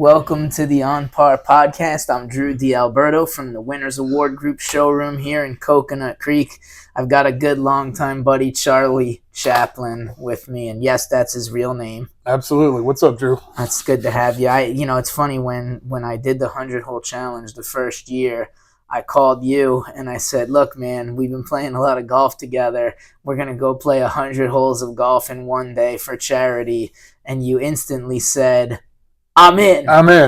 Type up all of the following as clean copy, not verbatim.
Welcome to the OnPar Podcast. I'm Drew DiAlberto from the Winners Award Group showroom here in Coconut Creek. I've got a good longtime buddy, Charlie Chaplin, with me, and yes, that's his real name. Absolutely. What's up, Drew? That's good to have you. It's funny when I did the 100-hole challenge the first year, I called you and I said, look, man, we've been playing a lot of golf together. We're going to go play 100 holes of golf in one day for charity. And you instantly said, I'm in.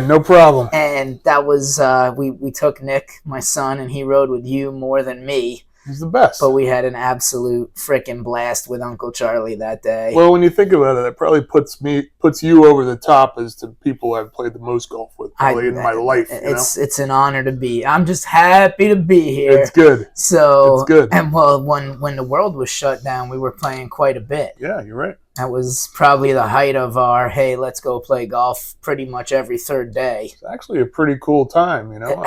No problem. And that was, we took Nick, my son, and he rode with you more than me. He's the best. But we had an absolute freaking blast with Uncle Charlie that day. Well, when you think about it, it probably puts you over the top as to people I've played the most golf with probably in my life. It's an honor to be. I'm just happy to be here. It's good. So it's good. And well, when the world was shut down, we were playing quite a bit. Yeah, you're right. That was probably the height of our, hey, let's go play golf pretty much every third day. It's actually a pretty cool time, you know?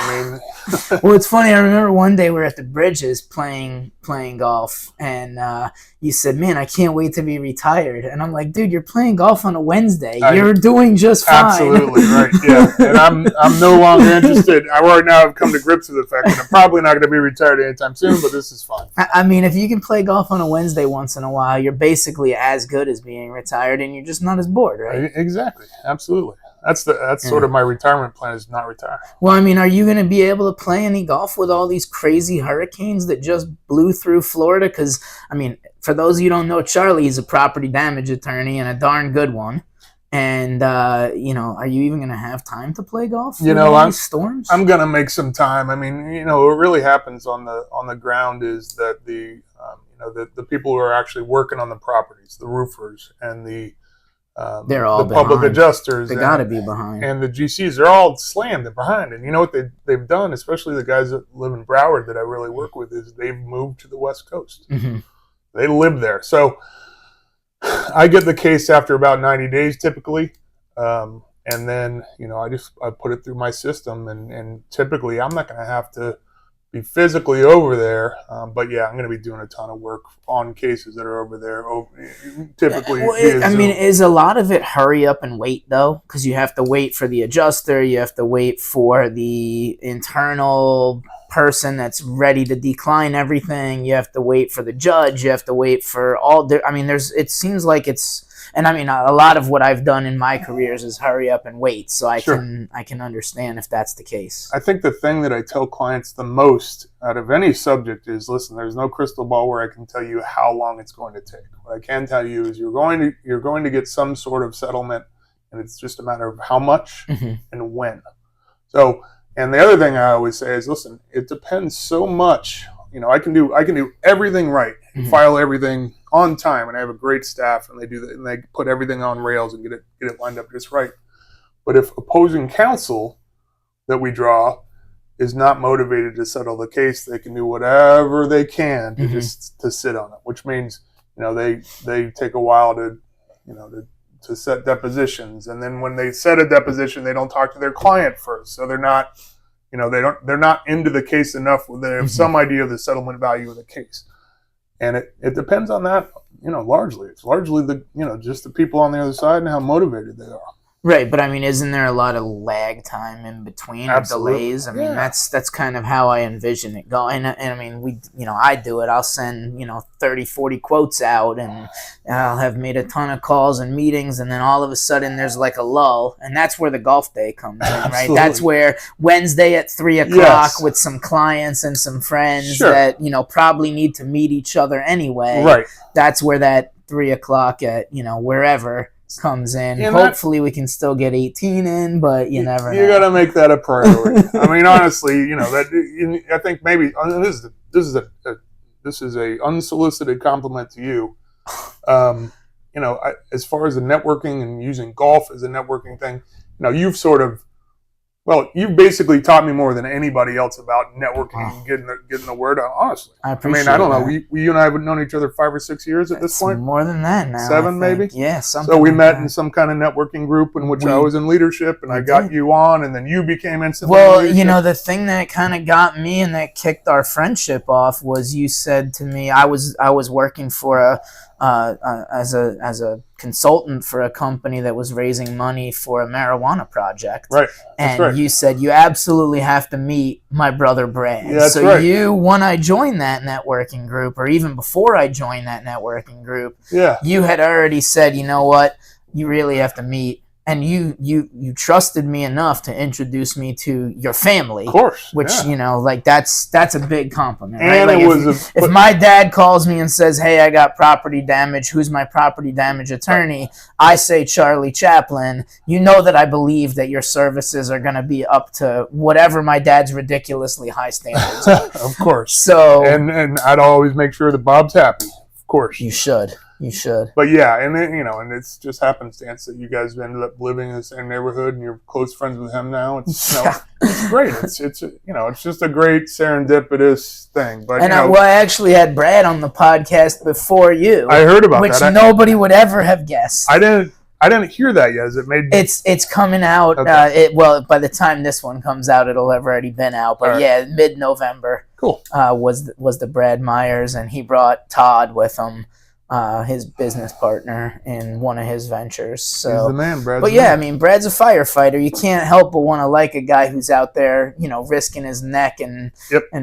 Well, it's funny. I remember one day we were at the Bridges playing golf, and you said, man, I can't wait to be retired. And I'm like, dude, you're playing golf on a Wednesday. You're doing just fine. Absolutely, right, yeah. And I'm no longer interested. I right now have come to grips with the fact that I'm probably not going to be retired anytime soon, but this is fun. I mean, if you can play golf on a Wednesday once in a while, you're basically as good as being retired, and you're just not as bored, right? Exactly, absolutely. That's sort of my retirement plan, is not retire. Well, I mean, are you going to be able to play any golf with all these crazy hurricanes that just blew through Florida? Because, I mean, for those of you who don't know, Charlie is a property damage attorney and a darn good one. And, are you even going to have time to play golf with all these storms? I'm going to make some time. I mean, what really happens on the ground is that the people who are actually working on the properties, the roofers and the public adjusters. They got to be behind. And the GCs, they're all slammed and behind. And you know what they've done, especially the guys that live in Broward that I really work with, is they've moved to the West Coast. Mm-hmm. They live there. So I get the case after about 90 days typically. And then, I put it through my system. And typically I'm not going to have to be physically over there, but yeah, I'm going to be doing a ton of work on cases that are over there. Typically, is a lot of it hurry up and wait though? Because you have to wait for the adjuster, you have to wait for the internal person that's ready to decline everything. You have to wait for the judge. You have to wait for all. It seems like it's. And I mean, a lot of what I've done in my careers is hurry up and wait, so I can understand if that's the case. I think the thing that I tell clients the most out of any subject is, listen, there's no crystal ball where I can tell you how long it's going to take. What I can tell you is you're going to get some sort of settlement, and it's just a matter of how much and when. So, and the other thing I always say is, listen, it depends so much. I can do everything right, and file everything on time, and I have a great staff, and they do that, and they put everything on rails and get it lined up just right. But if opposing counsel that we draw is not motivated to settle the case, they can do whatever they can to just to sit on it, which means they take a while to set depositions, and then when they set a deposition, they don't talk to their client first, so they're not. They're not into the case enough where they have some idea of the settlement value of the case. And it depends on that, largely. It's largely just the people on the other side and how motivated they are. Right, but I mean, isn't there a lot of lag time in between delays? I mean, that's kind of how I envision it going. And I mean, I do it. I'll send 30, 40 quotes out, and I'll have made a ton of calls and meetings, and then all of a sudden there's like a lull, and that's where the golf day comes in, right? That's where Wednesday at 3:00 with some clients and some friends that probably need to meet each other anyway. Right. That's where that 3:00 at wherever comes in. Hopefully we can still get 18 in, but you never know. You got to make that a priority. I mean, honestly, I think maybe this is a unsolicited compliment to you. As far as the networking and using golf as a networking thing, you've basically taught me more than anybody else about networking and getting the word out, honestly. I don't know. You and I have known each other 5 or 6 years at this point? More than that now. 7 maybe? Yeah, something. So we met in some kind of networking group in which I was in leadership, and I got you on, and then you became instantly leadership. The thing that kind of got me and that kicked our friendship off was you said to me, I was working for as a consultant for a company that was raising money for a marijuana project. Right. And you said you absolutely have to meet my brother Brad. Yeah, that's so right. when I joined that networking group, or even before I joined that networking group, you had already said, you know what, you really have to meet. And you trusted me enough to introduce me to your family, of course, which like that's a big compliment. And right? like if my dad calls me and says, "Hey, I got property damage. Who's my property damage attorney?" I say Charlie Chaplin. You know that I believe that your services are going to be up to whatever my dad's ridiculously high standards are. Of course. So and I'd always make sure that Bob's happy. Of course, you should. You should. But yeah, and then, and it's just happenstance that you guys ended up living in the same neighborhood and you're close friends with him now. It's it's great. It's just a great serendipitous thing. But I actually had Brad on the podcast before you. I heard about which that. Nobody would ever have guessed. I didn't hear that yet. Is it made? It's coming out. Okay. By the time this one comes out, it'll have already been out. But mid-November. Cool. Was the Brad Myers, and he brought Todd with him. His business partner in one of his ventures. So, he's the man, Brad. But I mean, Brad's a firefighter. You can't help but want to like a guy who's out there, risking his neck and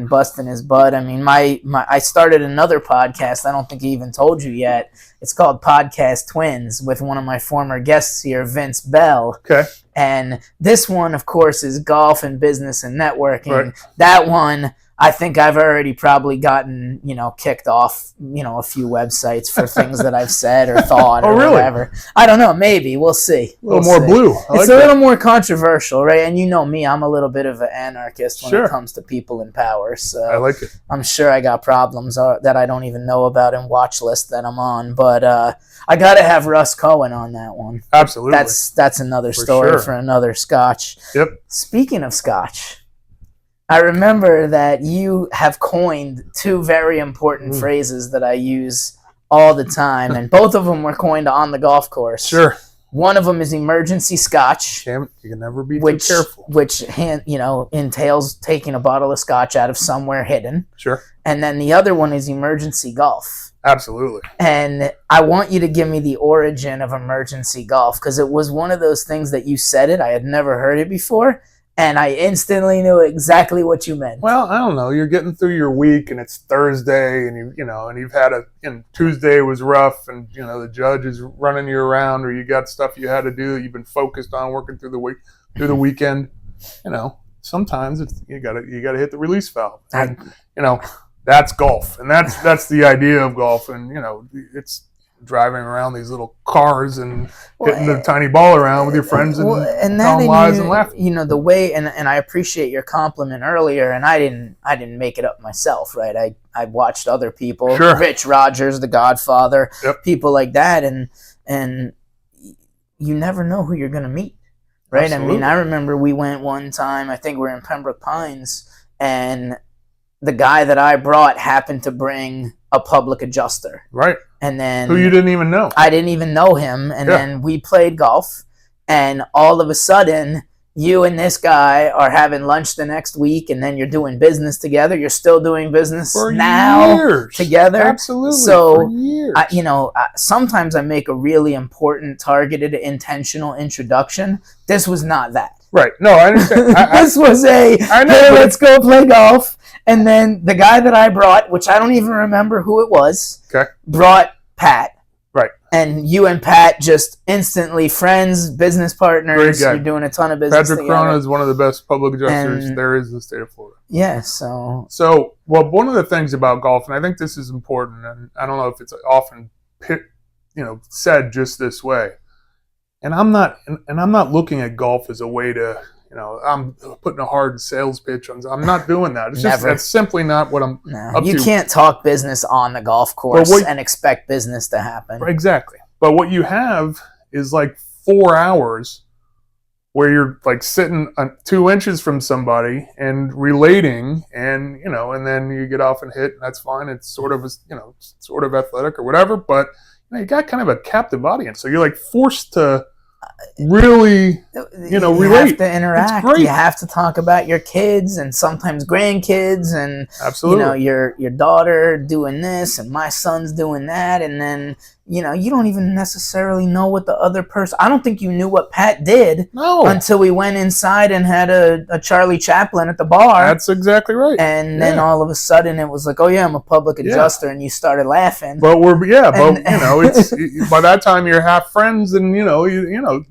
busting his butt. I mean, I started another podcast. I don't think he even told you yet. It's called Podcast Twins with one of my former guests here, Vince Bell. Okay. And this one, of course, is golf and business and networking. Right. That one, I think I've already probably gotten, kicked off, a few websites for things that I've said or thought or whatever. I don't know. Maybe. We'll see. A little more blue. It's a little more controversial, right? And you know me, I'm a little bit of an anarchist when it comes to people in power. So I like it. I'm sure I got problems that I don't even know about in watch list that I'm on. But I got to have Russ Cohen on that one. Absolutely. That's another story for another Scotch. Yep. Speaking of Scotch, I remember that you have coined two very important phrases that I use all the time, and both of them were coined on the golf course. Sure. One of them is emergency Scotch. You can never be too careful. Which entails taking a bottle of Scotch out of somewhere hidden. Sure. And then the other one is emergency golf. Absolutely. And I want you to give me the origin of emergency golf, because it was one of those things that you said it. I had never heard it before. And I instantly knew exactly what you meant. Well, I don't know. You're getting through your week, and it's Thursday, and you've had and Tuesday was rough, and the judge is running you around, or you got stuff you had to do that you've been focused on working through the week, through the weekend. Sometimes you gotta hit the release valve, and that's golf, and that's the idea of golf, and it's driving around these little cars and hitting the tiny ball around with your friends and telling lies and laughing. The way, and I appreciate your compliment earlier, and I didn't make it up myself, right? I watched other people, Rich Rogers, The Godfather, people like that, and you never know who you're gonna meet, right? Absolutely. I mean, I remember we went one time, I think we were in Pembroke Pines, and the guy that I brought happened to bring a public adjuster. Right. And then... Who you didn't even know. I didn't even know him. And then we played golf. And all of a sudden, you and this guy are having lunch the next week. And then you're doing business together. You're still doing business for now years. Together. Absolutely. So, for years. Sometimes I make a really important, targeted, intentional introduction. This was not that. Right. No, I understand. This was hey, let's go play golf. And then the guy that I brought, which I don't even remember who it was, brought Pat. Right. And you and Pat just instantly friends, business partners. You're doing a ton of business Patrick together. Corona is one of the best public adjusters there is in the state of Florida. Yeah, so one of the things about golf, and I think this is important, and I don't know if it's often said just this way, and I'm not looking at golf as a way to I'm putting a hard sales pitch on. I'm not doing that. It's just that's simply not what I'm up to. You can't talk business on the golf course and expect business to happen. Exactly. But what you have is like 4 hours where you're like sitting 2 inches from somebody and relating, and and then you get off and hit, and that's fine. It's sort of sort of athletic or whatever, but you got kind of a captive audience, so you're like forced to really, you relate. have to interact. You have to talk about your kids and sometimes grandkids and absolutely, your daughter doing this and my son's doing that, and then you don't even necessarily know what the other person. I don't think you knew what Pat did until we went inside and had a Charlie Chaplin at the bar. That's exactly right. And then all of a sudden it was like, oh yeah, I'm a public adjuster, and you started laughing. But it's by that time you're half friends, and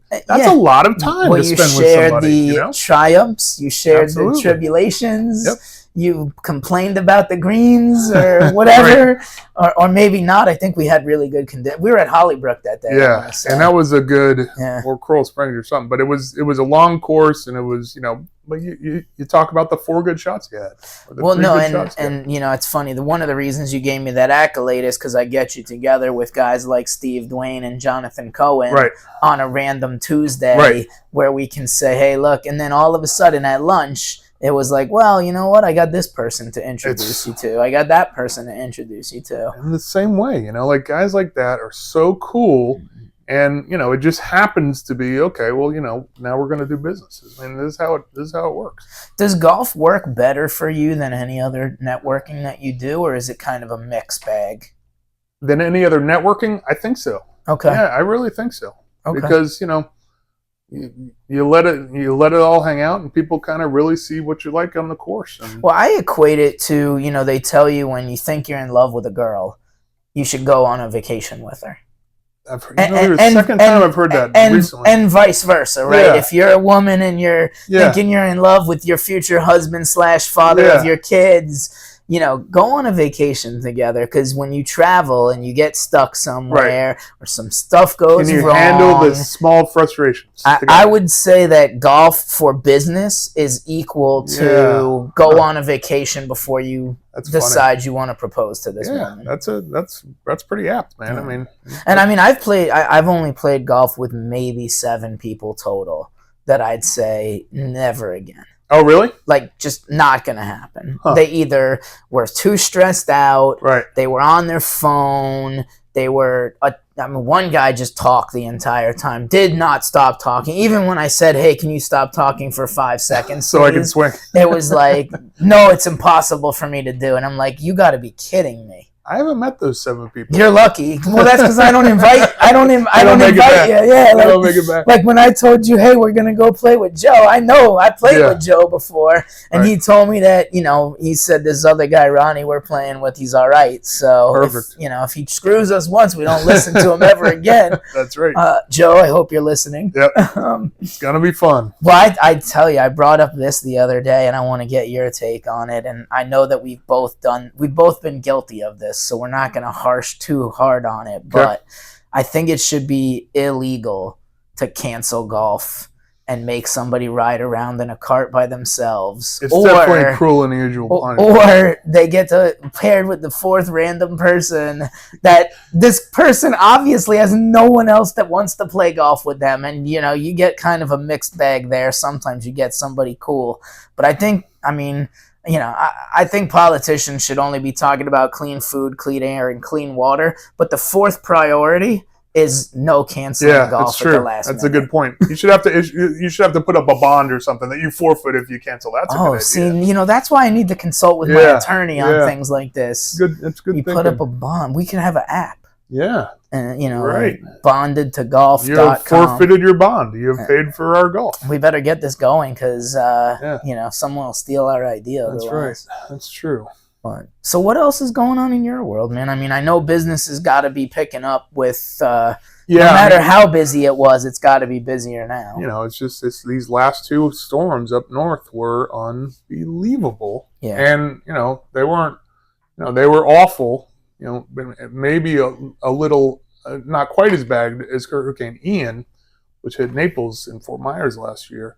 that's a lot of time to spend with somebody. You shared the triumphs, you shared the tribulations. Yep. You complained about the greens or whatever, or maybe not. I think we had really good conditions. We were at Hollybrook that day. Yeah, and that was a good, or Coral Springs or something. But it was a long course, and it was But you talk about the 4 good shots you had. It's funny. One of the reasons you gave me that accolade is because I get you together with guys like Steve Dwayne and Jonathan Cohen on a random Tuesday where we can say, hey, look, and then all of a sudden at lunch, it was like, well, you know what? I got this person to introduce you to. I got that person to introduce you to. In the same way, like guys like that are so cool. And, it just happens to be, okay, well, now we're going to do business. I mean, this is how it works. Does golf work better for you than any other networking that you do, or is it kind of a mixed bag? Than any other networking? I think so. Okay. Yeah, I really think so. Okay. Because, you let it all hang out, and people kind of really see what you like on the course. Well, I equate it to, they tell you when you think you're in love with a girl, you should go on a vacation with her. I've heard, second time I've heard that recently. And vice versa, right? Yeah. If you're a woman and you're thinking you're in love with your future husband / father of your kids, go on a vacation together, because when you travel and you get stuck somewhere or some stuff goes wrong, handle the small frustrations. I would say that golf for business is equal to go on a vacation before you decide you want to propose to this woman. That's pretty apt, man. I've only played golf with maybe 7 people total that I'd say never again. Oh, really? Like, just not going to happen. Huh. They either were too stressed out. Right. They were on their phone. They were, one guy just talked the entire time, did not stop talking. Even when I said, hey, can you stop talking for 5 seconds? So I can swing. It was like, no, it's impossible for me to do. And I'm like, you got to be kidding me. I haven't met those 7 people. You're lucky. Well, that's because I don't invite you. Yeah, I don't make it back. Like when I told you, hey, we're gonna go play with Joe. I know I played with Joe before, and he told me that he said this other guy Ronnie we're playing with, he's all right. So perfect. If he screws us once, we don't listen to him ever again. That's right. Joe, I hope you're listening. Yep. It's gonna be fun. Well, I tell you, I brought up this the other day, and I want to get your take on it. And I know that we've both been guilty of this. So we're not going to harsh too hard on it, but I think it should be illegal to cancel golf and make somebody ride around in a cart by themselves. It's definitely cruel and unusual. Or they get paired with the 4th random person that this person obviously has no one else that wants to play golf with them. And, you get kind of a mixed bag there. Sometimes you get somebody cool. But I think politicians should only be talking about clean food, clean air, and clean water. But the 4th priority is no canceling golf at the last minute. That's a good point. You should have to put up a bond or something that you forfeit if you cancel. That's a good idea. That's why I need to consult with my attorney on things like this. It's good. You put up a bond. We can have an app. Yeah. And like bonded to golf.com. You have forfeited your bond. You have paid for our golf. We better get this going because someone will steal our idea. That's otherwise. Right. That's true. So what else is going on in your world, man? I know business has got to be picking up with no matter how busy it was, it's got to be busier now. It's just these last 2 storms up north were unbelievable. Yeah. And, they weren't, they were awful. Maybe a little, not quite as bad as Hurricane Ian, which hit Naples and Fort Myers last year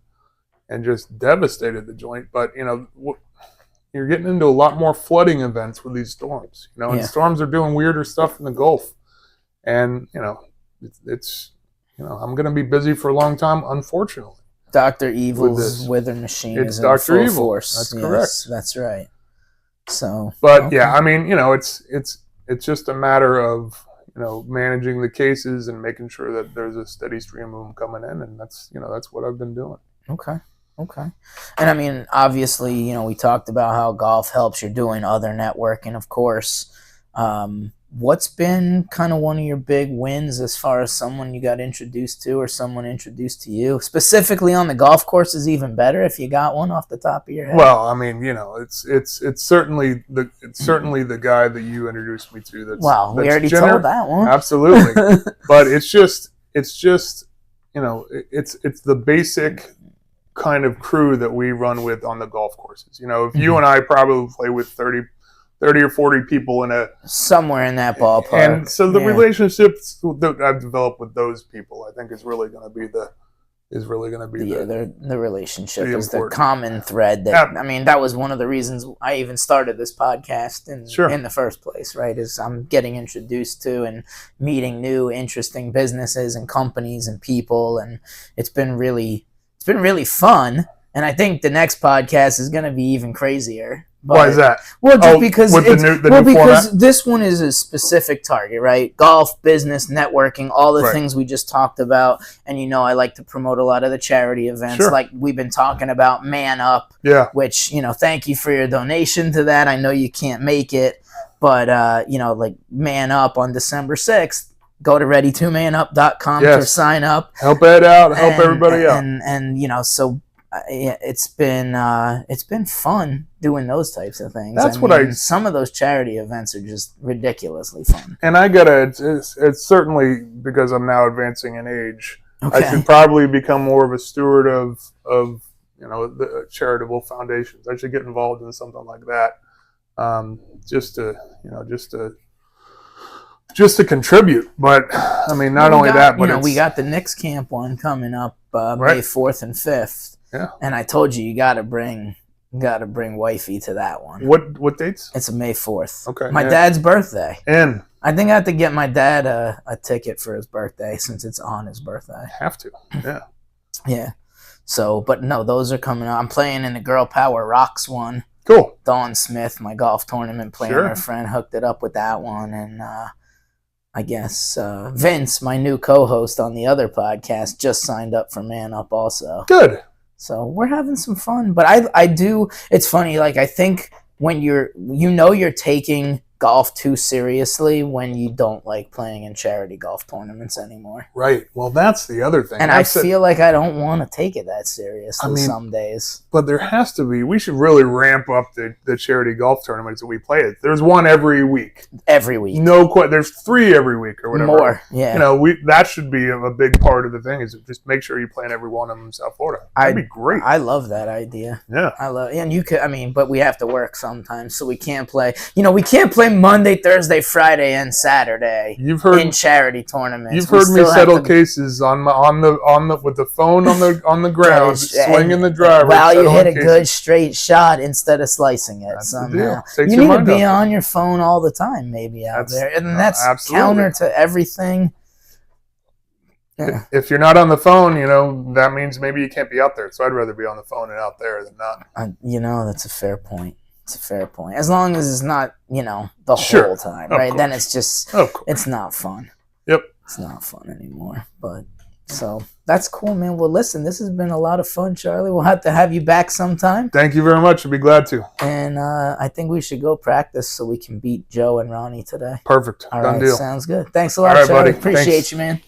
and just devastated the joint. But, you're getting into a lot more flooding events with these storms, and storms are doing weirder stuff in the Gulf. And, it's I'm going to be busy for a long time, unfortunately. Dr. Evil's weather machine is in full force. That's correct. That's right. So, but it's just a matter of, managing the cases and making sure that there's a steady stream of them coming in, and that's what I've been doing. Okay. And I mean, obviously, we talked about how golf helps. You're doing other networking, of course. What's been kind of one of your big wins as far as someone you got introduced to or someone introduced to you? Specifically on the golf course is even better if you got one off the top of your head. Well, I mean, it's certainly the guy that you introduced me to. We already told that one. Absolutely. But it's just it's the basic kind of crew that we run with on the golf courses. If you and I probably play with 30 or 40 people somewhere in that ballpark. And so the relationships that I've developed with those people, I think, is really going to be the relationship is the common thread. That was one of the reasons I even started this podcast in the first place, right? Is I'm getting introduced to and meeting new interesting businesses and companies and people, and it's been really fun. And I think the next podcast is going to be even crazier. Why is that? Well, just because because format? This one is a specific target, right? Golf, business, networking, all the things we just talked about. And I like to promote a lot of the charity events, like we've been talking about Man Up. Yeah. Which thank you for your donation to that. I know you can't make it, but like Man Up on December 6th. Go to ready2manup.com to sign up. Help Ed out. Help everybody out. And so. It's been fun doing those types of things. Some of those charity events are just ridiculously fun. And it's certainly because I'm now advancing in age. Okay. I should probably become more of a steward of the charitable foundations. I should get involved in something like that, just to contribute. But I mean, not only that, but we got the Knicks camp one coming up May 4th and 5th. Yeah. And I told you got to bring wifey to that one. What dates? It's May 4th. Okay. My dad's birthday. And I think I have to get my dad a ticket for his birthday since it's on his birthday. Have to. Yeah. Yeah. So, but no, those are coming up. I'm playing in the Girl Power Rocks one. Cool. Dawn Smith, my golf tournament player, her friend hooked it up with that one, and I guess Vince, my new co-host on the other podcast, just signed up for Man Up also. Good. So we're having some fun. But I do, it's funny, like I think when you're taking golf too seriously when you don't like playing in charity golf tournaments anymore. Right. Well, that's the other thing. And I feel like I don't want to take it that seriously some days. But there has to be. We should really ramp up the charity golf tournaments that we play. There's one every week. Every week. There's 3 every week or whatever. More, yeah. That should be a big part of the thing is just make sure you play in every one of them in South Florida. That'd be great. I love that idea. Yeah. And you could, but we have to work sometimes, so we can't play. We can't play Monday, Thursday, Friday, and Saturday in charity tournaments. You've heard me settle cases on the with the phone on the ground, swinging the driver. While you hit a good straight shot instead of slicing it somehow. You need to be on your phone all the time, maybe out there, and that's counter to everything. Yeah. If you're not on the phone, that means maybe you can't be out there. So I'd rather be on the phone and out there than not. That's a fair point. It's a fair point. As long as it's not, the whole time, right? Then it's just, it's not fun. Yep. It's not fun anymore. But, so, that's cool, man. Well, listen, this has been a lot of fun, Charlie. We'll have to have you back sometime. Thank you very much. I'd be glad to. And I think we should go practice so we can beat Joe and Ronnie today. Perfect. All Done right, deal. Sounds good. Thanks a lot, Charlie. Buddy. Appreciate you, man.